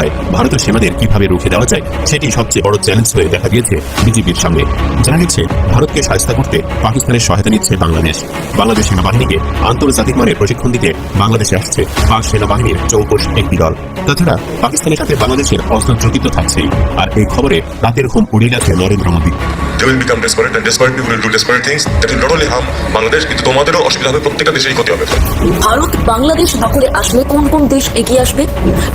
অবস্থায় ভারতীয় সেনাদের কিভাবে রুখে দেওয়া যায় সেটি সবচেয়ে বড় চ্যালেঞ্জ হয়ে দেখা দিয়েছে বিজেপির সামনে। জানা গেছে, ভারতকে শায়েস্তা করতে পাকিস্তানের সহায়তা নিচ্ছে বাংলাদেশ। বাংলাদেশ সেনাবাহিনীকে আন্তর্জাতিক মানের প্রশিক্ষণ দিতে বাংলাদেশে আসছে পাক সেনাবাহিনীর চৌকস একটি দল। তাছাড়া পাকিস্তানের সাথে বাংলাদেশের অস্ত্র চুক্তি থাকছেই। আর এই খবরে রাতের ঘুম উড়ে গেছে Narendra Modi. They will become desperate and desperate people will do desperate things that will not only harm Bangladesh কিন্তু তোমাদেরও অসুবিধা হবে, প্রত্যেকটা দেশেই ক্ষতি হবে। ভারত বাংলাদেশ দখলে আসলে কোন কোন দেশ এগিয়ে আসবে?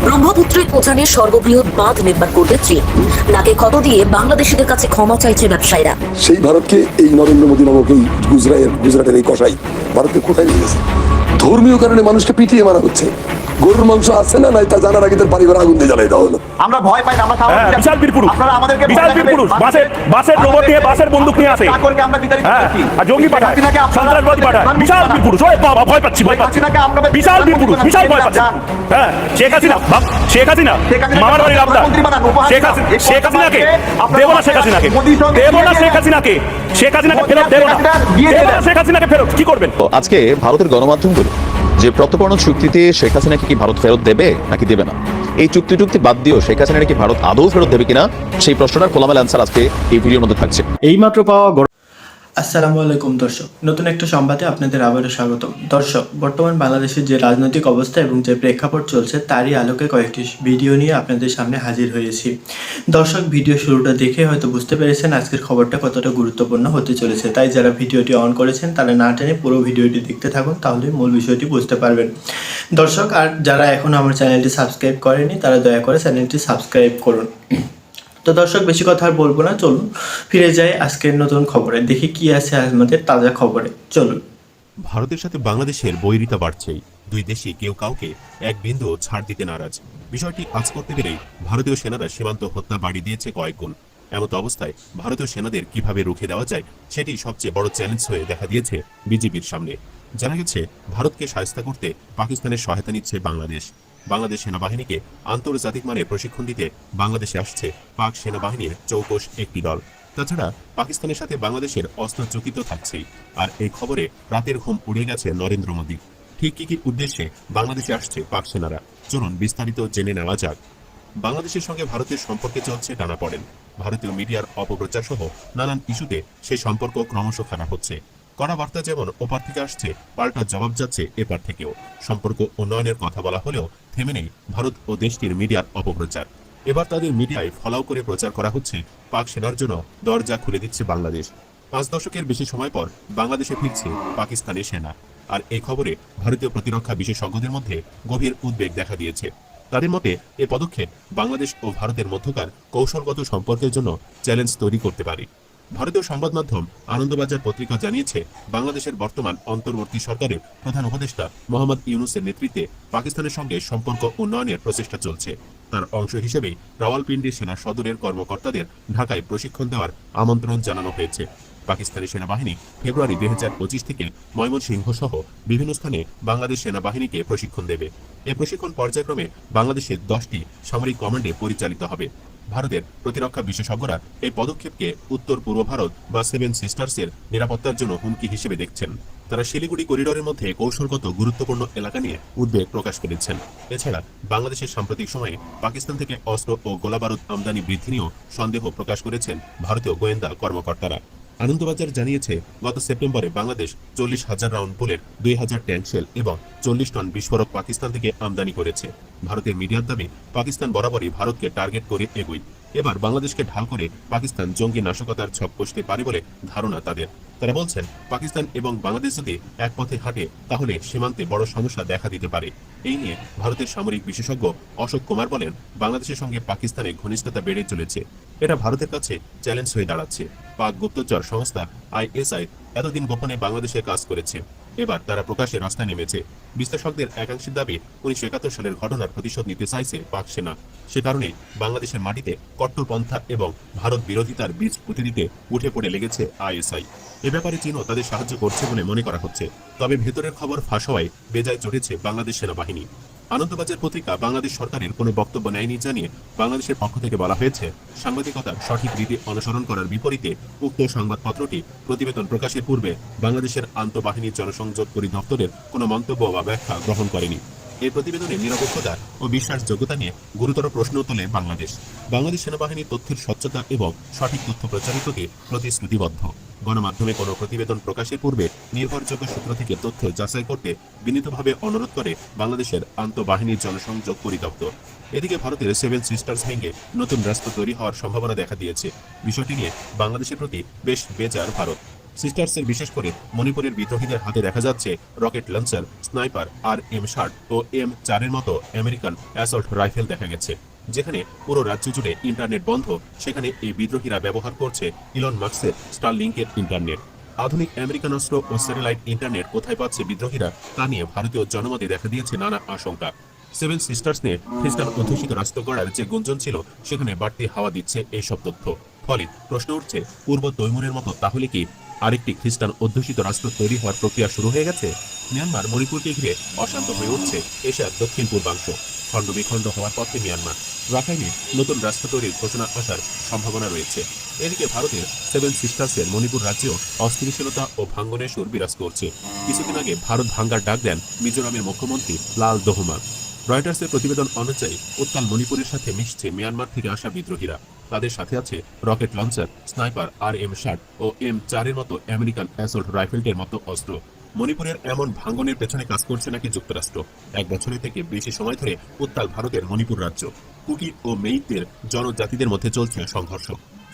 ব্রহ্মপুত্রের উজানে সর্ববৃহৎ বাঁধ নির্মাণ করবে চীন। নাকে ক্ষত দিয়ে বাংলাদেশিদের কাছে ক্ষমা চাইছে ব্যবসায়ীরা। সেই ভারতকে এই নরেন্দ্র মোদী নামক এই গুজরাটের এই কসাই ভারতকে কোথায় নিয়ে গেছে? ধর্মীয় কারণে মানুষকে পিটিয়ে মারা হচ্ছে। গরুর মাংস আছে না নাই তা জানার আগে তার বাড়িঘর আগুন দিয়ে জ্বালাই দেওয়া হলো। আমরা ভয় পাই না, আমরা বিশাল বীর পুরুষ, আপনারা আমাদেরকে বিশাল বীর পুরুষ, বাসের রোবট দিয়ে বাসের বন্দুক নিয়ে আসে, তারপরে আমরা বিতাড়িত করছি আর জঙ্গি পাঠায়, সন্ত্রাসবাদী পাঠায়। বিশাল বীর পুরুষ, ওই বাবা ভয় পাচ্ছি, ভয় পাচ্ছি। বিশাল বীর পুরুষ, বিশাল ভয় পাচ্ছি। হ্যাঁ, শেখ হাসিনা মামার বাড়ির আপনার শেখ হাসিনাকে দেব না, শেখ হাসিনাকে দেব না, শেখ হাসিনাকে ফেরত দেব না, শেখ হাসিনাকে ফেরত। কি করবেন? আজকে ভারতের গণমাধ্যমগুলো যে প্রত্যর্পণ চুক্তিতে শেখ হাসিনাকে কি ভারত ফেরত দেবে নাকি দেবে না, এই চুক্তি বাদ দিয়েও শেখ হাসিনাকে কি ভারত আদৌ ফেরত দেবে কিনা, সেই প্রশ্নটার খোলামেলা অ্যান্সার আজকে এই ভিডিওর মধ্যে থাকছে। এইমাত্র পাওয়া আসসালামু আলাইকুম দর্শক, নতুন একটা সংবাদে আপনাদের আবারও স্বাগতম। দর্শক, বর্তমান বাংলাদেশের যে রাজনৈতিক অবস্থা এবং যে প্রেক্ষাপট চলছে তারই আলোকে কয়েকটি ভিডিও নিয়ে আপনাদের সামনে হাজির হয়েছি। দর্শক, ভিডিও শুরুটা দেখে হয়তো বুঝতে পেরেছেন আজকের খবরটা কতটা গুরুত্বপূর্ণ হতে চলেছে। তাই যারা ভিডিওটি অন করেছেন তারা না টেনে পুরো ভিডিওটি দেখতে থাকুন, তাহলে মূল বিষয়টি বুঝতে পারবেন। দর্শক, আর যারা এখনও আমার চ্যানেলটি সাবস্ক্রাইব করেনি তারা দয়া করে চ্যানেলটি সাবস্ক্রাইব করুন। তো দর্শক, বেশি কথা আর বলবো না, চলুন ফিরে যাই আজকের নতুন খবরে, দেখি কি আছে আমাদের তাজা খবরে। চলুন। ভারতের সাথে বাংলাদেশের বৈরিতা বাড়ছেই। দুই দেশই কেউ কাউকে এক বিন্দু ছাড় দিতে নারাজ। বিষয়টি আজ করতে পেরেই ভারতীয় সেনারা সীমান্ত হত্যা বাড়িয়ে দিয়েছে কয়েক গুণ। এমত অবস্থায় ভারতীয় সেনাদের কিভাবে রুখে দেওয়া যায় সেটি সবচেয়ে বড় চ্যালেঞ্জ হয়ে দেখা দিয়েছে বিজেপির সামনে। জানা গেছে, ভারতকে শায়েস্তা করতে পাকিস্তানের সহায়তা নিচ্ছে বাংলাদেশ। বাংলাদেশ সেনাবাহিনীকে আন্তর্জাতিক মানের প্রশিক্ষণ দিতে বাংলাদেশে আসছে পাক সেনাবাহিনীর চৌকস একটি দল। তাছাড়া পাকিস্তানের সাথে বাংলাদেশের অস্ত্র চুক্তি থাকছেই। আর এই খবরে রাতের ঘুম উড়ে গেছে নরেন্দ্র মোদী। ঠিক কি উদ্দেশ্যে বাংলাদেশে আসছে পাক সেনারা, চলুন বিস্তারিত জেনে নেওয়া যাক। বাংলাদেশের সঙ্গে ভারতের সম্পর্কে চলছে টানাপড়েন। ভারতীয় মিডিয়ার অপপ্রচার সহ নানান ইস্যুতে সেই সম্পর্ক ক্রমশ খারাপ হচ্ছে। কড়া বার্তা যেমন ওপার থেকে আসছে, পাল্টা জবাব যাচ্ছে এপার থেকেও। সম্পর্ক উন্নয়নের কথা বলা হলেও থেমে নেই ভারত ও দেশটির মিডিয়ার অপপ্রচার। এবার তাদের মিডিয়ায় ফলাও করে প্রচার করা হচ্ছে পাক সেনার জন্য দরজা খুলে দিচ্ছে বাংলাদেশ। 5 দশকের বেশি সময় পর বাংলাদেশে ফিরছে পাকিস্তানের সেনা। আর এই খবরে ভারতীয় প্রতিরক্ষা বিশেষজ্ঞদের মধ্যে গভীর উদ্বেগ দেখা দিয়েছে। তাদের মতে এ পদক্ষেপ বাংলাদেশ ও ভারতের মধ্যকার কৌশলগত সম্পর্কের জন্য চ্যালেঞ্জ তৈরি করতে পারে। ভারতীয় সংবাদ মাধ্যম আনন্দবাজার পত্রিকা জানিয়েছে, বাংলাদেশের বর্তমান অন্তর্বর্তী সরকারের প্রধান উপদেষ্টা মোহাম্মদ ইউনুসের নেতৃত্বে পাকিস্তানের সঙ্গে সম্পর্ক উন্নয়নের প্রচেষ্টা চলছে। তার অংশ হিসেবেই রাওয়ালপিন্ডি সেনা সদরের কর্মকর্তাদের ঢাকায় প্রশিক্ষণ দেওয়ার আমন্ত্রণ জানানো হয়েছে। পাকিস্তানি সেনাবাহিনী ফেব্রুয়ারি 2025 থেকে ময়মনসিংহ সহ বিভিন্ন স্থানে বাংলাদেশ সেনাবাহিনীকে প্রশিক্ষণ দেবে। এই প্রশিক্ষণ পর্যায়ক্রমে বাংলাদেশের 10টি সামরিক কমান্ডে পরিচালিত হবে। ভারতের প্রতিরক্ষা বিশেষজ্ঞরা এই পদক্ষেপকে উত্তর পূর্ব ভারত বা 7 সিস্টার্সের নিরাপত্তার জন্য হুমকি হিসেবে দেখছেন। তারা শিলিগুড়ি করিডোরের মধ্যে কৌশলগত গুরুত্বপূর্ণ এলাকা নিয়ে উদ্বেগ প্রকাশ করেছেন। এছাড়া বাংলাদেশের সাম্প্রতিক সময়ে পাকিস্তান থেকে অস্ত্র ও গোলাবারুদ আমদানি বৃদ্ধি নিয়েও সন্দেহ প্রকাশ করেছেন ভারতীয় গোয়েন্দা কর্মকর্তারা। আনন্দবাজার জানিয়েছে, গত সেপ্টেম্বরে Bangladesh 40,000 round bullet, 2,000 tank shell এবং 40 টন বিস্ফোরক পাকিস্তান থেকে আমদানি করেছে। ভারতের মিডিয়ার দাবি, পাকিস্তান বরাবরই ভারতকে টার্গেট করে এগোয়। এবার বাংলাদেশকে ঢাল করে পাকিস্তান জঙ্গি নাশকতার ছক কষতে পারে বলে ধারণা তাদের। তারা বলছেন, পাকিস্তান এবং বাংলাদেশ যদি এক পথে হাঁটে তাহলে সীমান্তে বড় সমস্যা দেখা দিতে পারে। এই নিয়ে ভারতের সামরিক বিশেষজ্ঞ অশোক কুমার বলেন, বাংলাদেশের সঙ্গে পাকিস্তানের ঘনিষ্ঠতা বেড়ে চলেছে। এটা ভারতের কাছে চ্যালেঞ্জ হয়ে দাঁড়াচ্ছে। পাক গুপ্তচর সংস্থা ISI এতদিন গোপনে বাংলাদেশে কাজ করেছে, এবার তারা প্রকাশ্যে রাস্তায় নেমেছে। বিশ্লেষকদের একাংশের দাবি, 1971 সালের ঘটনার প্রতিশোধ নিতে চাইছে পাক সেনা। সে কারণে বাংলাদেশের মাটিতে কট্টরপন্থা এবং ভারত বিরোধিতার বীজ পুঁতে দিতে উঠে পড়ে লেগেছে ISI। এ ব্যাপারে চীনও তাদের সাহায্য করছে বলে মনে করা হচ্ছে। তবে ভেতরের খবর ফাঁস হওয়ায় বেজায় চটেছে বাংলাদেশ সেনাবাহিনী। আনন্দবাজার পত্রিকা বাংলাদেশ সরকারের কোনো বক্তব্য নেয়নি জানিয়ে বাংলাদেশের পক্ষ থেকে বলা হয়েছে, সাংবাদিকতার সঠিক রীতি অনুসরণ করার বিপরীতে উক্ত সংবাদপত্রটি প্রতিবেদন প্রকাশের পূর্বে বাংলাদেশের আন্তঃবাহিনী জনসংযোগ পরিদপ্তরের কোনো মন্তব্য বা ব্যাখ্যা গ্রহণ করেনি। এই প্রতিবেদনে নিরপেক্ষতা ও বিশ্বাসযোগ্যতা নিয়ে গুরুতর প্রশ্ন তোলে বাংলাদেশ। বাংলাদেশ সেনাবাহিনী তথ্যের স্বচ্ছতা এবং সঠিক তথ্য প্রচারিতকে প্রতিশ্রুতিবদ্ধ। গণমাধ্যমে কোনো প্রতিবেদন প্রকাশের পূর্বে নির্ভরযোগ্য সূত্র থেকে তথ্য যাচাই করতে বিনীতভাবে অনুরোধ করে বাংলাদেশের আন্তঃবাহিনীর জনসংযোগ পরিদপ্তর। এদিকে ভারতের সেভেন সিস্টার্স ভেঙে নতুন রাষ্ট্র তৈরি হওয়ার সম্ভাবনা দেখা দিয়েছে। বিষয়টি নিয়ে বাংলাদেশের প্রতি বেশ বেজার ভারত। সিস্টার্সের বিশেষ করে মণিপুরের বিদ্রোহীদের হাতে দেখা যাচ্ছে রকেট লঞ্চার, স্নাইপার, RM-60 ও M4 মতো আমেরিকান অ্যাসল্ট রাইফেল দেখা গেছে। যেখানে পুরো রাজ্য জুড়ে ইন্টারনেট বন্ধ, সেখানে এই বিদ্রোহীরা ব্যবহার করছে ইলন মাস্কের স্টারলিংকের ইন্টারনেট। আধুনিক আমেরিকান অস্ত্র ও স্যাটেলাইট ইন্টারনেট কোথায় পাচ্ছে বিদ্রোহীরা, তা নিয়ে ভারতীয় জনমতে দেখা দিয়েছে নানা আশঙ্কা। সেভেন সিস্টার্স নিয়ে খ্রিস্টান অধ্যুষিত রাষ্ট্র গড়ার যে গুঞ্জন ছিল, সেখানে বাড়তি হাওয়া দিচ্ছে এইসব তথ্য। ফলে প্রশ্ন উঠছে, পূর্ব তৈমুরের মতো তাহলে কি আরেকটি খ্রিস্টান অধ্যুষিত রাষ্ট্র তৈরি হওয়ার প্রক্রিয়া শুরু হয়ে গেছে? মিয়ানমার মণিপুরকে ঘিরে অশান্ত হয়ে উঠছে এশিয়ার দক্ষিণ পূর্বাংশ। খণ্ড বিখণ্ড হওয়ার পথে মিয়ানমার। রাখাইনে নতুন রাষ্ট্র তৈরির ঘোষণা আসার সম্ভাবনা রয়েছে। এদিকে ভারতের সেভেন সিস্টার্সের মণিপুর রাজ্যেও অস্থিতিশীলতা ও ভাঙ্গনের সুর বিরাজ করছে। কিছুদিন আগে ভারত ভাঙ্গার ডাক দেন মিজোরামের মুখ্যমন্ত্রী লাল দোহমা। রয়টার্সের প্রতিবেদন অনুযায়ী উত্তাল মণিপুরের সাথে মিশছে মিয়ানমার থেকে আসা বিদ্রোহীরা। তাদের সাথে আছে রকেট লঞ্চার, স্নাইপার, RM-60 ও M4 মতো আমেরিকান অ্যাসল্ট রাইফেলের মতো অস্ত্র। মণিপুরের এমন ভাঙ্গনের পেছনে কাজ করছে নাকি যুক্তরাষ্ট্র। এক বছরের থেকে বেশি সময় ধরে উত্তাল ভারতের মণিপুর রাজ্য। কুকি ও মেইতের জনজাতিদের মধ্যে চলছে সংঘর্ষ।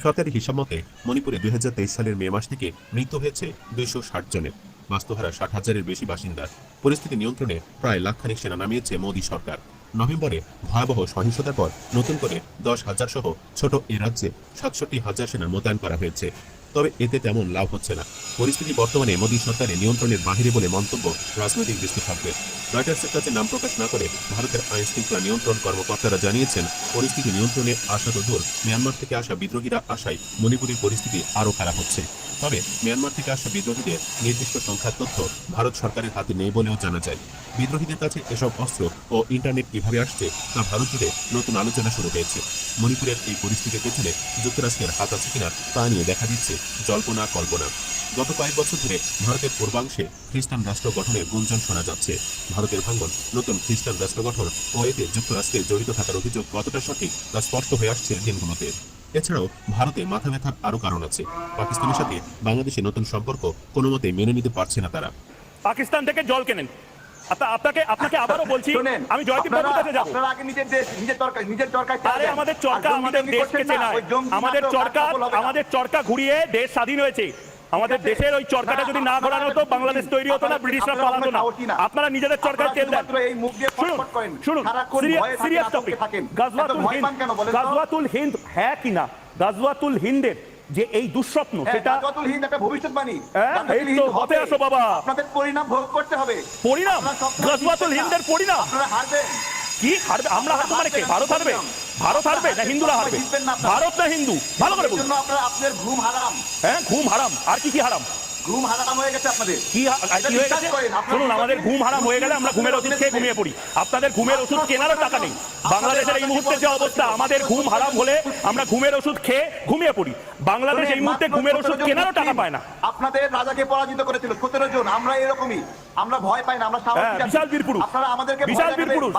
সরকারি হিসাব মতে মণিপুরে 2023 সালের মে মাস থেকে মৃত্যু হয়েছে 260 জনের। বাস্তুহারা 60,000-এর বেশি বাসিন্দা। পরিস্থিতি নিয়ন্ত্রণে প্রায় লাখখানিক সেনা নামিয়েছে মোদী সরকার। নভেম্বরে ভয়াবহ সহিংসতার পর নতুন করে 10,000 সহ ছোট এ রাজ্যে 67,000 সেনা মোতায়েন করা হয়েছে। তবে এতে তেমন লাভ হচ্ছে না। পরিস্থিতি বর্তমানে মোদী সরকারের নিয়ন্ত্রণের বাহিরে বলে মন্তব্য রাজনৈতিক বিশ্লেষকদের। রয়টার্সের কাছে নাম প্রকাশ না করে ভারতের আইন শৃঙ্খলা নিয়ন্ত্রণ কর্মকর্তারা জানিয়েছেন, পরিস্থিতি নিয়ন্ত্রণে আসা তো দূর, মিয়ানমার থেকে আসা বিদ্রোহীরা আসায় মণিপুরের পরিস্থিতি আরও খারাপ হচ্ছে। তবে মিয়ানমার থেকে আসা বিদ্রোহীদের নির্দিষ্ট সংখ্যার তথ্য ভারত সরকারের হাতে নেই বলেও জানা যায়। বিদ্রোহীদের কাছে এসব অস্ত্র ও ইন্টারনেট কিভাবে আসছে তা ভারত জুড়ে নতুন আলোচনা শুরু হয়েছে। মণিপুরের এই পরিস্থিতির পেছনে যুক্তরাষ্ট্রের হাত আছে কিনা তা নিয়ে দেখা দিচ্ছে জল্পনা কল্পনা। গত কয়েক বছর ধরে ভারতের পূর্বাংশে খ্রিস্টান রাষ্ট্র গঠনের গুঞ্জন শোনা যাচ্ছে। ভারতের ভাঙ্গন, নতুন খ্রিস্টান রাষ্ট্র গঠন ও এতে যুক্তরাষ্ট্রের জড়িত থাকার অভিযোগ কতটা সঠিক তা স্পষ্ট হয়ে আসছে দিনগুলোতে। এছাড়াও ভারতে মাথা ব্যথার আরও কারণ আছে। পাকিস্তানের সাথে বাংলাদেশের নতুন সম্পর্ক কোনো মতে মেনে নিতে পারছে না তারা। পাকিস্তান থেকে জল কেনেন। আপনাকে আবারও বলছি, আমি জয়দীপ বাবুর কাছে যাব। আপনারা আগে নিজের দেশ, নিজের চরকায় আরে আমাদের চরকা আমাদের দেশকে চেনায়। আমাদের চরকা ঘুরিয়ে দেশ স্বাধীন হয়েছে। আমাদের দেশের ওই চরকাটা যদি না ঘোরানো হতো, বাংলাদেশ তৈরি হতো না, ব্রিটিশরা পালাতো না। আপনারা নিজেদের চরকায় তেল দেন। শুনুন, সিরিয়াস টপিক। গাজওয়াতুল হিন্দ হ্যাঁ কিনা, গাজওয়াতুল হিন্দের যে এই দুঃস্বপ্ন, সেটা গাজওয়াতুল হিন্দ একটা ভবিষ্যৎবাণী। এই তো হতে আসো বাবা, আপনাদের পরিণাম ভোগ করতে হবে। পরিণাম গাজওয়াতুল হিন্দের পরিণাম আপনারা হারবেন। কি হারবে? আমরা হারবো মানে কি? ভারত হারবে? ভারত হারবে না হিন্দুরা হারবে? ভারত না হিন্দু? ভালো করে বলুন। আপনাদের ঘুম হারাম। হ্যাঁ, ঘুম হারাম। আর কি কি হারাম? ঘুম হারাম হয়ে গেছে আপনাদের। কি হয়ে গেছে? শুনুন, আমাদের ঘুম হারাম হয়ে গেলে আমরা ঘুমের ওষুধ খেয়ে ঘুমিয়ে পড়ি। আপনাদের ঘুমের ওষুধ কেনারও টাকা নেই। বাংলাদেশের এই মুহূর্তে যে অবস্থা, আমাদের ঘুম হারাম হলে আমরা ঘুমের ওষুধ খেয়ে ঘুমিয়ে পড়ি। বাংলাদেশ এই মুহূর্তে ঘুমের ওষুধ কেনারও টাকা পায় না। আপনাদের রাজাকে পরাজিত করেছিল 17 জন। আমরা এরকমই, আমরা ভয় পাই না, আমরা বিশাল বীর পুরুষ। আপনারা আমাদেরকে বিশাল বীর পুরুষ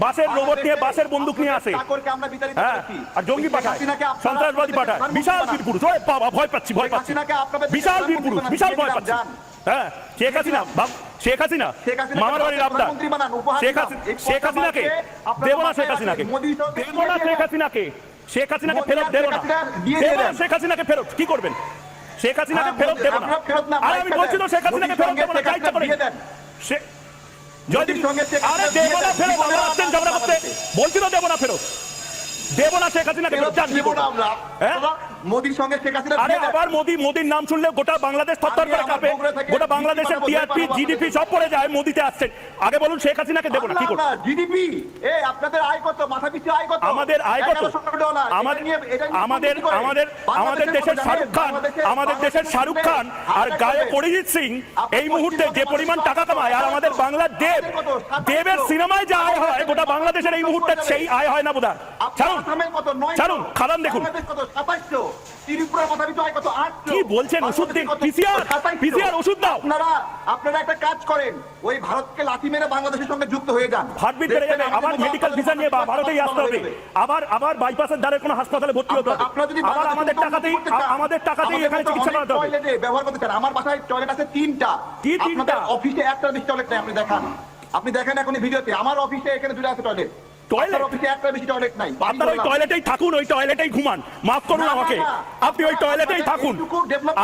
বাসের রোবট নিয়ে, বাসের বন্দুক নিয়ে আসে। আমরা বিতাড়িত করেছি। আর জঙ্গি পাঠায়, সন্ত্রাসবাদী পাঠায়। বিশাল বীর পুরুষ। ওই বাবা, ভয় পাচ্ছি। বিশাল বীর পুরুষ, বিশাল ভয় পাচ্ছি। হ্যাঁ, শেখ হাসিনা মামার বাড়ির আবদার। শেখ হাসিনাকে দেব না, শেখ হাসিনাকে দেব না, শেখ হাসিনাকে ফেরত দেব না, শেখ হাসিনাকে ফেরত। কি করবেন? শেখ হাসিনাকে ফেরত দেব না। আর আমি বলছি তো, শেখ হাসিনাকে ফেরত দেব না, যা ইচ্ছা করে। আরে দেব না ফেরত, আমরা আসছেন ঝগড়া করতে। বলছি তো দেব না ফেরত, দেব না শেখ হাসিনাকে ফেরত। মোদির সঙ্গে শেখ হাসিনা। আরে আবার মোদির নাম শুনলে গোটা বাংলাদেশ থরথর করে কাঁপে। গোটা বাংলাদেশের টিআরপি, জিডিপি সব পড়ে যায় মোদিতে আসছেন। আগে বলুন শেখ হাসিনাকে দেব না। কি করব? জিডিপি আপনাদের আয় কত? মাথা পিছু আয় কত? আমাদের আয় কত? আমাদের দেশের শাহরুখ খান আর গায়ে অরিজিৎ সিং এই মুহূর্তে যে পরিমাণ টাকা কামায়, আর আমাদের বাংলার দেবের সিনেমায় যে আয় হয়, গোটা বাংলাদেশের এই মুহূর্তে সেই আয় হয় না বোধহয়। ছাড়ুন, আসামের কত 900, ছাড়ুন, খাদান দেখুন। বাংলাদেশ কত 2700, ত্রিপুরার কথা বিচয় কত 800। কি বলছেন? ওষুধ দিন, PCR 2700 ওষুধ দাও। আপনারা একটা কাজ করেন, ওই ভারতকে লাথি মেরে বাংলাদেশের সঙ্গে যুক্ত হয়ে যান। হার্টবিট বেড়ে যাবে, আবার মেডিকেল ভিসা নিয়ে ভারতেই আসতে হবে, আবার বাইপাসের দ্বারে কোনো হাসপাতালে ভর্তি হতে হবে, আপনারা যদি আবার আমাদের টাকাতেই এখানে চিকিৎসা করাতে হবে। টয়লেটে ব্যবহার করতে চান, আমার বাসায় টয়লেট আছে 3টা। কি 3টা? আপনাদের অফিসে একটা বেশি টয়লেট নাই, আপনি দেখেন এখন এই ভিডিওতে, আমার অফিসে এখানে 2টা আছে টয়লেট। টয়লেট? আপনার অফিসে একটা বেশি টয়লেট নাই। আপনারা ওই টয়লেটেই থাকুন, ওই টয়লেটেই ঘুমান। মাফ করুন আমাকে, আপনি ওই টয়লেটেই থাকুন।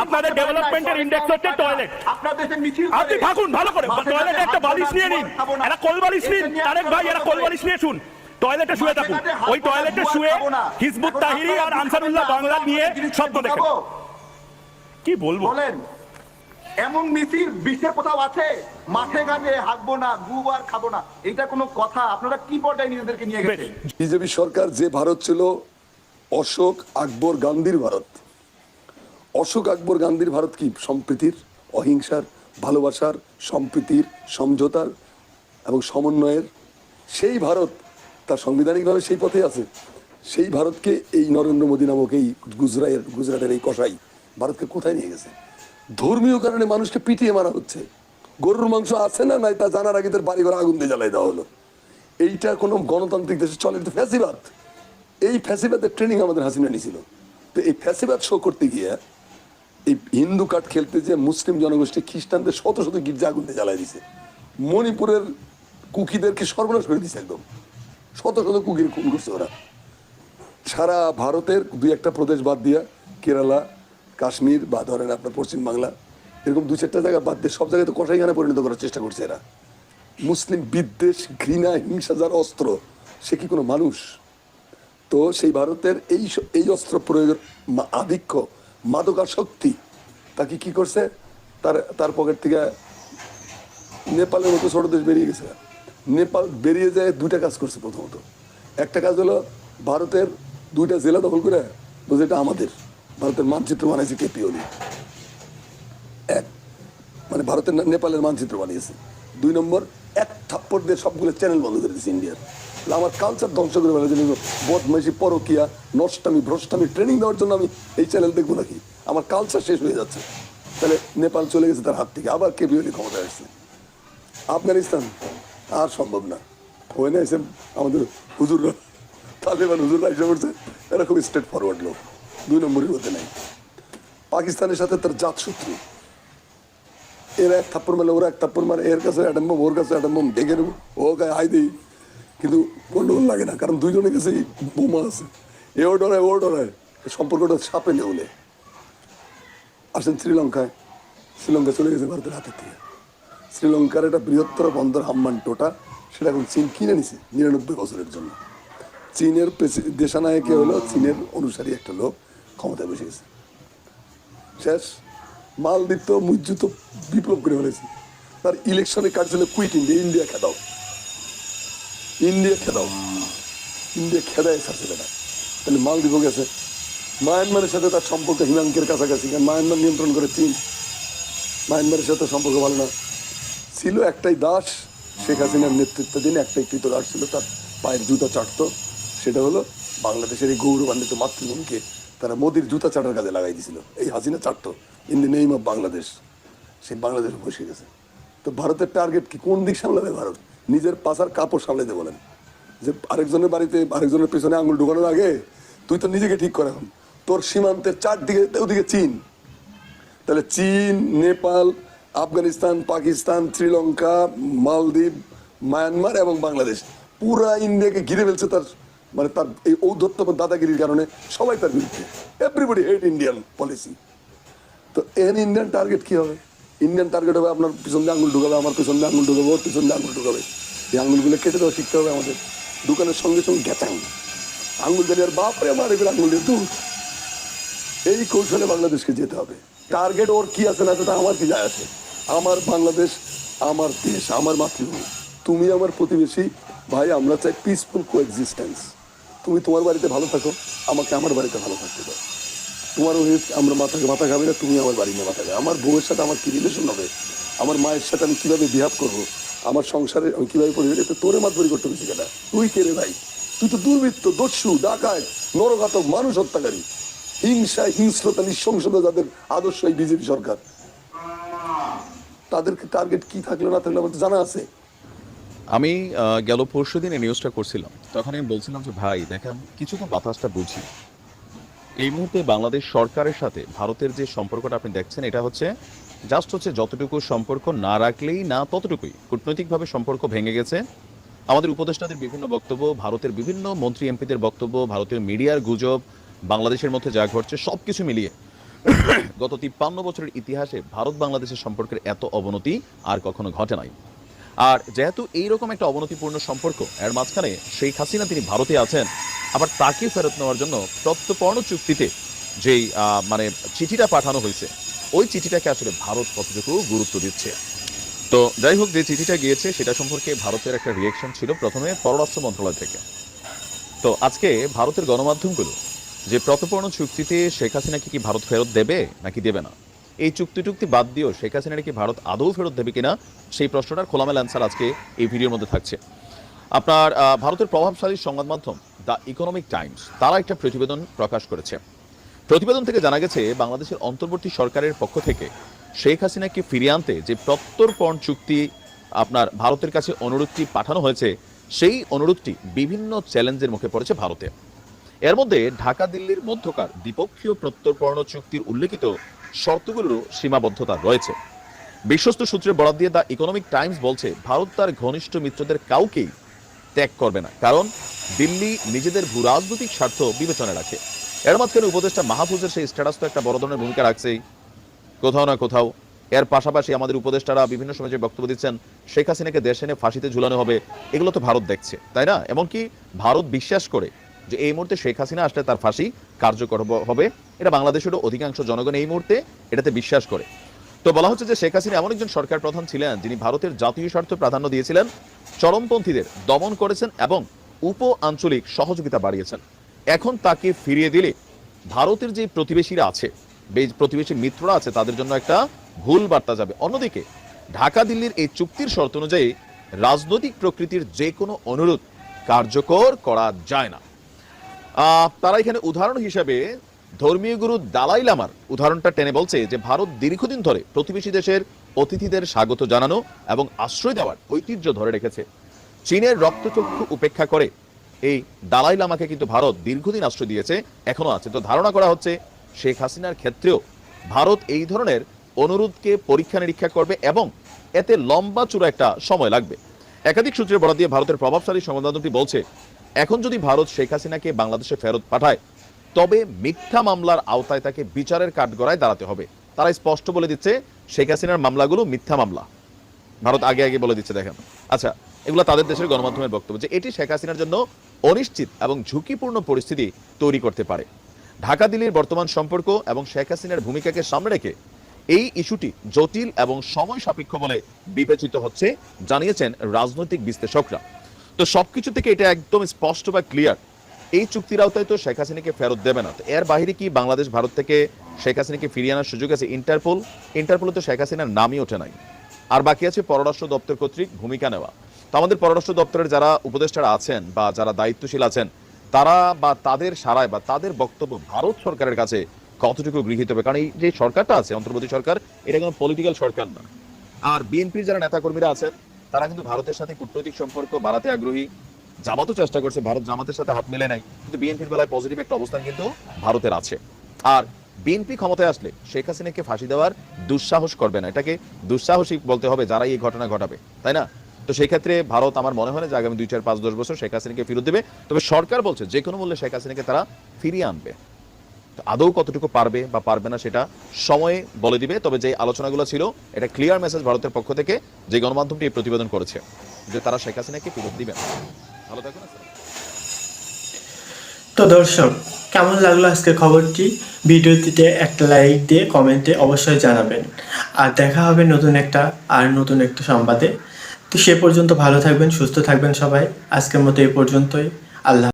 আপনাদের ডেভেলপমেন্টের ইন্ডেক্স হচ্ছে টয়লেট। আপনার দেশে মিছিল আপনি থাকুন ভালো করে, টয়লেটে একটা বালিশ নিয়ে নিন, একটা কোল বালিশ নিন। তারেক ভাই, একটা কোল বালিশ নিয়ে শুন, টয়লেটে শুয়ে থাকুন। ওই টয়লেটে শুয়ে হিজবুত তাহরির আর আনসারুল্লাহ বাংলা নিয়ে শব্দ দেখেন। কি বলবো বলেন, এমন মিছিল বিশ্বের কোথাও আছে? মাঠে ঘাটে হাঁটবো না, গুবার খাবো না, এটা কোনো কথা? আপনারা কি পর্যায়ে নিজেদেরকে নিয়ে গেছেন? বিজেপি সরকার যে ভারত ছিল অশোক আকবর গান্ধীর ভারত। অশোক আকবর গান্ধীর ভারত কি? সম্প্রীতির, অহিংসার, ভালোবাসার, সম্প্রীতির, সমঝোতার এবং সমন্বয়ের। সেই ভারত তার সাংবিধানিকভাবে সেই পথে আছে। সেই ভারতকে এই নরেন্দ্র মোদী নামক এই গুজরাটের এই কসাই ভারতকে কোথায় নিয়ে গেছে? ধর্মীয় কারণে মানুষকে পিটিয়ে মারা হচ্ছে। গরুর মাংস আছে না নাই তা জানার আগে তার বাড়ি ঘর আগুন দিয়ে জ্বালাই দেওয়া হলো। এইটা কোনো গণতান্ত্রিক দেশে চলে? এটা ফ্যাসিবাদ। এই ফ্যাসিবাদের ট্রেনিং আমাদের হাসিনা নিয়েছিল। তো এই ফ্যাসিবাদ শো করতে গিয়ে এই হিন্দু কার্ড খেলতে যে মুসলিম জনগোষ্ঠী খ্রিস্টানদের শত শত গির্জা আগুন দিয়ে জ্বালাই দিছে। মণিপুরের কুকিদেরকে সর্বনাশ করে দিছে একদম। শত শত কুকির খুন করছে ওরা। সারা ভারতের 2-1টা প্রদেশ বাদ দিয়া, কেরালা, কাশ্মীর বা ধরেন আপনার পশ্চিমবাংলা, এরকম 2-4টা জায়গা বাদ দিয়ে সব জায়গায় তো কসাইখানে পরিণত করার চেষ্টা করছে এরা। মুসলিম বিদ্বেষ, ঘৃণা, হিংসা যার অস্ত্র, সে কি কোনো মানুষ? তো সেই ভারতের এই অস্ত্র প্রয়োগের আধিক্য, মাদকাসক্তি তাকে কি করছে? তার পকেট থেকে নেপালের মতো ছোট দেশ বেরিয়ে গেছে। নেপাল বেরিয়ে যায় 2টা কাজ করছে। প্রথমত একটা কাজ হলো ভারতের 2টা জেলা দখল করে বলছে এটা আমাদের। ভারতের মানচিত্র বানাইছে কেপি ওলি, এক মানে ভারতের নেপালের মানচিত্র বানিয়েছে। 2 নম্বর, এক থাপ্পড় দিয়ে সবগুলো চ্যানেল বন্ধ করে দিয়েছে ইন্ডিয়ার। আমার কালচার ধ্বংস করে ফেলেছে। বদমাইশি, পরকিয়া, নষ্টামি, ভ্রষ্টামি ট্রেনিং দেওয়ার জন্য আমি এই চ্যানেল দেখবো নাকি? আমার কালচার শেষ হয়ে যাচ্ছে। তাহলে নেপাল চলে গেছে তার হাত থেকে, আবার কেপি ওলি ক্ষমতায় আসছে। আফগানিস্তান আর সম্ভব না। হয়ে না এসে আমাদের হুজুররা, তালেবান হুজুররা এসে পড়ছে, এরা খুব স্ট্রেট ফরওয়ার্ড লোক, 2 নম্বরের মধ্যে নাই। পাকিস্তানের সাথে তার জাতশত্রু, এরা এক থাপ্পড় মারলে ওরা এক থাপ্পড় মারে, এর কাছে অ্যাটম বোম, ওর কাছে অ্যাটম বোম, ডেকে নেবো, ও গায়ে হাই দিই, কিন্তু গন্ডগোল লাগে না, কারণ 2 জনের কাছেই বোমা আছে। এও ডরায়, ও ডরায়, সম্পর্কটা সাপে নেউলে। আসেন শ্রীলঙ্কায়, শ্রীলঙ্কা চলে গেছে ভারতের হাতের থেকে। শ্রীলঙ্কার একটা বৃহত্তর বন্দর হাম্বান টোটা, সেটা এখন চীন কিনে নিছে 99 বছরের জন্য। চীনের দেশানায়কে হলো চীনের অনুসারী একটা লোক ক্ষমতায় বসে গেছে। শেষ। মালদ্বীপ তো মুজ্জু তো বিপ্লব করে ফেলেছে। তার ইলেকশনে কাটছিল কুইট ইন্ডিয়া, ইন্ডিয়া খেদাও, ইন্ডিয়া খেদাও, ইন্ডিয়া খেদায় ছাড়ছে বেটা। তাহলে মালদ্বীপও গেছে। মায়ানমারের সাথে তার সম্পর্ক হিমাঙ্কের কাছাকাছি, কারণ মায়ানমার নিয়ন্ত্রণ করে চীন। মায়ানমারের সাথে সম্পর্ক ভালো না। ছিল একটাই দাস, শেখ হাসিনার নেতৃত্বাধীন একটাই কৃতদাস ছিল, তার পায়ের জুতা চাটতো। সেটা হলো বাংলাদেশের এই গৌরবান্বিত মাতৃভূমিকে তারা মোদির জুতা চাটার কাজে লাগাই দিয়েছিল। এই হাসিনা চাটতো in the name of Bangladesh. সেই বাংলাদেশ বসে গেছে। তো ভারতের টার্গেট কি? কোন দিক সামলাবে ভারত? নিজের পাশার কাপড় সামলাতে বলেন, যে আরেকজনের বাড়িতে আরেকজনের পেছনে আঙুল ঢুকানোর আগে তুই তো নিজেকে ঠিক করে। এখন তোর সীমান্তের 4 দিকে, ওদিকে চীন, তাহলে চীন, নেপাল, আফগানিস্তান, পাকিস্তান, শ্রীলঙ্কা, মালদ্বীপ, মায়ানমার এবং বাংলাদেশ, পুরা ইন্ডিয়াকে ঘিরে ফেলছে তার, মানে তার এই ঔদ্ধত্য এবং দাদাগিরির কারণে সবাই তার বিরুদ্ধে। এভরিবডি হেট ইন্ডিয়ান পলিসি। তো এর ইন্ডিয়ান টার্গেট কি হবে? ইন্ডিয়ান টার্গেট হবে আপনার পিছন দিয়ে আঙুল ঢুকাবে, আমার পিছন দিয়ে আঙুল ঢুকাবে, ওর পিছন দিয়ে আঙুল ঢুকাবে। এই আঙুলগুলো কেটে দেওয়া শিখতে হবে আমাদের। দোকানের সঙ্গে সঙ্গে গ্যাচাং আঙুল দিয়ে, আর বাপরে আমার এগুলো আঙুল দিয়ে দূর। এই কৌশলে বাংলাদেশকে যেতে হবে। টার্গেট ওর কি আছে না সেটা আমার কি যায় আছে? আমার বাংলাদেশ, আমার দেশ, আমার মাতৃভূমি, তুমি আমার প্রতিবেশী ভাই। আমরা চাই পিসফুল কোএক্সিস্টেন্স। তুমি তোমার বাড়িতে ভালো থাকো, আমাকে আমার বাড়িতে ভালো থাকতে দাও। তোমার আমরা মাথা খাবে না, তুমি আমার বাড়ি নিয়ে মাথা খাবে। আমার বউয়ের সাথে আমার কি রিলেশন হবে, আমার মায়ের সাথে আমি কীভাবে বিহেভ করবো, আমার সংসারে আমি কীভাবে পরিবেশ, তোরে মাতবরি করতে হয়েছি কেনা? তুই কে রে ভাই? তুই তো দুর্বৃত্ত, দস্যু, ডাকাত, নরঘাতক, মানুষ হত্যাকারী, হিংসা, হিংস্রতা, নৃশংসতা যাদের আদর্শ এই বিজেপি সরকার, তাদেরকে টার্গেট কি থাকলো না থাকলে আমার তো জানা আছে। আমি গেল পরশু দিন এই নিউজটা করছিলাম, তখন আমি বলছিলাম যে ভাই দেখেন কিছু তো বাতাসটা বুঝি। এই মুহূর্তে বাংলাদেশ সরকারের সাথে ভারতের যে সম্পর্কটা আপনি দেখছেন, এটা হচ্ছে যতটুকু সম্পর্ক না রাখলেই না ততটুকুই কূটনৈতিকভাবে সম্পর্ক ভেঙে গেছে। আমাদের উপদেষ্টাদের বিভিন্ন বক্তব্য, ভারতের বিভিন্ন মন্ত্রী এমপিদের বক্তব্য, ভারতীয় মিডিয়ার গুজব, বাংলাদেশের মধ্যে যা ঘটছে সবকিছু মিলিয়ে গত 53 বছরের ইতিহাসে ভারত বাংলাদেশের সম্পর্কের এত অবনতি আর কখনো ঘটে নাই। আর যেহেতু এইরকম একটা অবনতিপূর্ণ সম্পর্ক, এর মাঝখানে শেখ হাসিনা তিনি ভারতে আছেন, আবার তাকে ফেরত নেওয়ার জন্য প্রত্যর্পণ চুক্তিতে যেই মানে চিঠিটা পাঠানো হয়েছে, ওই চিঠিটাকে আসলে ভারত কতটুকু গুরুত্ব দিচ্ছে। তো যাই হোক, যে চিঠিটা গিয়েছে সেটা সম্পর্কে ভারতের একটা রিয়েকশন ছিল প্রথমে পররাষ্ট্র মন্ত্রণালয় থেকে। তো আজকে ভারতের গণমাধ্যমগুলো যে প্রত্যর্পণ চুক্তিতে শেখ হাসিনাকে কি ভারত ফেরত দেবে নাকি দেবে না, এই চুক্তি বাদ দিয়েও শেখ হাসিনাকে কি ভারত আদৌ ফেরত দেবে কিনা, সেই প্রশ্নটার খোলামেলা অ্যান্সার আজকে এই ভিডিওর মধ্যে থাকছে। আপনার ভারতের প্রভাবশালী সংবাদ মাধ্যম দ্য ইকোনমিক টাইমস তারা একটা প্রতিবেদন প্রকাশ করেছে। প্রতিবেদন থেকে জানা গেছে বাংলাদেশের অন্তর্বর্তী সরকারের পক্ষ থেকে শেখ হাসিনাকে ফিরিয়ে আনতে যে প্রত্যর্পণ চুক্তি আপনার ভারতের কাছে অনুরোধটি পাঠানো হয়েছে, সেই অনুরোধটি বিভিন্ন চ্যালেঞ্জের মুখে পড়েছে ভারতে। এর মধ্যে ঢাকা দিল্লির মধ্যকার দ্বিপক্ষীয় প্রত্যর্পণ চুক্তির উল্লেখিত শর্তগুলোরও সীমাবদ্ধতা রয়েছে। বিশ্বস্ত সূত্রে বরাত দিয়ে দ্য ইকোনমিক টাইমস বলছে, ভারত তার ঘনিষ্ঠ মিত্রদের কাউকেই ত্যাগ করবে না, কারণ দিল্লি নিজেদের ভূ রাজনৈতিক স্বার্থ বিবেচনায় রাখে। এর মাঝখানে উপদেষ্টা মাহফুজের সেই স্ট্যাটাস তো একটা বড় ধরনের ভূমিকা রাখছেই কোথাও না কোথাও। এর পাশাপাশি আমাদের উপদেষ্টারা বিভিন্ন সময় যে বক্তব্য দিচ্ছেন, শেখ হাসিনাকে দেশে এনে ফাঁসিতে ঝুলানো হবে, এগুলো তো ভারত দেখছে, তাই না? এমনকি ভারত বিশ্বাস করে যে এই মুহূর্তে শেখ হাসিনা আসলে তার ফাঁসি কার্যকর হবে, এটা বাংলাদেশেরও অধিকাংশ জনগণ এই মুহূর্তে এটাতে বিশ্বাস করে। তো বলা হচ্ছে যে শেখ হাসিনা এমন একজন সরকার প্রধান ছিলেন যিনি ভারতের জাতীয় স্বার্থ প্রাধান্য দিয়েছিলেন, চরমপন্থীদের দমন করেছেন এবং উপ আঞ্চলিক সহযোগিতা বাড়িয়েছেন। এখন তাকে ফিরিয়ে দিলে ভারতের যে প্রতিবেশীরা আছে, প্রতিবেশী মিত্ররা আছে, তাদের জন্য একটা ভুল বার্তা যাবে। অন্যদিকে ঢাকা দিল্লির এই চুক্তির শর্ত অনুযায়ী রাজনৈতিক প্রকৃতির যে কোনো অনুরোধ কার্যকর করা যায় না। তারা এখানে উদাহরণ হিসেবে ধর্মীয় গুরু দালাই লামার উদাহরণটা টেনে বলছে যে ভারত দীর্ঘদিন ধরে প্রতিবেশী দেশের অতিথিদের স্বাগত জানানো এবং আশ্রয় দেওয়ার ঐতিহ্য ধরে রেখেছে। চীনের রক্তচক্ষু উপেক্ষা করে এই দালাই লামাকে কিন্তু ভারত দীর্ঘদিন আশ্রয় দিয়েছে, এখনো আছে। তো ধারণা করা হচ্ছে শেখ হাসিনার ক্ষেত্রেও ভারত এই ধরনের অনুরোধকে পরীক্ষা নিরীক্ষা করবে এবং এতে লম্বা চূড়া একটা সময় লাগবে। একাধিক সূত্রে বরাত দিয়ে ভারতের প্রভাবশালী সংবাদ মাধ্যমটি বলছে, এখন যদি ভারত শেখ হাসিনাকে বাংলাদেশে ফেরত পাঠায় তবে মিথ্যা মামলার আওতায় তাকে বিচারের কাঠগড়ায় দাঁড়াতে হবে। তারা স্পষ্ট বলে দিচ্ছে শেখ হাসিনার মামলাগুলো মিথ্যা মামলা, ভারত আগে বলে দিচ্ছে। দেখেন, আচ্ছা, এগুলো তাদের দেশের গণমাধ্যমের বক্তব্য যে এটি শেখ হাসিনার জন্য অনিশ্চিত এবং ঝুঁকিপূর্ণ পরিস্থিতি তৈরি করতে পারে। ঢাকা দিল্লির বর্তমান সম্পর্ক এবং শেখ হাসিনার ভূমিকাকে সামনে রেখে এই ইস্যুটি জটিল এবং সময় সাপেক্ষ বলে বিবেচিত হচ্ছে, জানিয়েছেন রাজনৈতিক বিশ্লেষকরা। তো সবকিছু থেকে এটা একদম স্পষ্ট বা ক্লিয়ার, এই চুক্তির আওতায় তো শেখ হাসিনাকে ফেরত দেবে না। তো এর বাইরে কি বাংলাদেশ ভারত থেকে শেখ হাসিনাকে ফিরিয়ে আনার সুযোগ আছে? ইন্টারপোলে তো শেখ হাসিনার নামই ওঠে নাই। আর বাকি আছে পররাষ্ট্র দপ্তর কর্তৃক ভূমিকা নেওয়া। তো আমাদের পররাষ্ট্র দপ্তরের যারা উপদেষ্টারা আছেন বা যারা দায়িত্বশীল আছেন, তারা বা তাদের সারায় বা তাদের বক্তব্য ভারত সরকারের কাছে কতটুকু গৃহীত হবে? কারণ এই যে সরকারটা আছে, অন্তর্বর্তী সরকার, এটা কোনো পলিটিক্যাল সরকার না। আর বিএনপির যারা নেতাকর্মীরা আছেন, তারা কিন্তু ভারতের সাথে কূটনৈতিক সম্পর্ক বাড়াতে আগ্রহী। জামাতও চেষ্টা করছে, ভারত জামাতের সাথে হাত মেলে নাই, কিন্তু বিএনপির বেলায় পজিটিভ একটা অবস্থান কিন্তু ভারতের আছে। আর বিএনপি ক্ষমতায় আসলে শেখ হাসিনাকে ফাঁসি দেওয়ার দুঃসাহস করবে না। এটাকে দুঃসাহসী বলতে হবে যারা এই ঘটনা ঘটাবে, তাই না? তো সেই ক্ষেত্রে ভারত আমার মনে হয় না যে আগামী 2, 4, 5, 10 বছর শেখ হাসিনাকে ফেরত দেবে। তবে সরকার বলছে যে কোনো মূল্যে শেখ হাসিনাকে তারা ফিরিয়ে আনবে। তো আদৌ কতটুকু পারবে বা পারবে না সেটা সময়ে বলে দিবে। তবে যে আলোচনাগুলো ছিল, এটা ক্লিয়ার মেসেজ ভারতের পক্ষ থেকে, যে গণমাধ্যমটি এই প্রতিবেদন করেছে যে তারা শেখ হাসিনাকে ফেরত দিবে। ভালো থাকুন। তো দর্শক, কেমন লাগলো আজকের খবরটি? ভিডিওটিতে একটা লাইক দিয়ে কমেন্টে অবশ্যই জানাবেন। আর দেখা হবে নতুন একটা সংবাদে। তো সে পর্যন্ত ভালো থাকবেন, সুস্থ থাকবেন সবাই। আজকের মতো এই পর্যন্তই। আল্লাহ।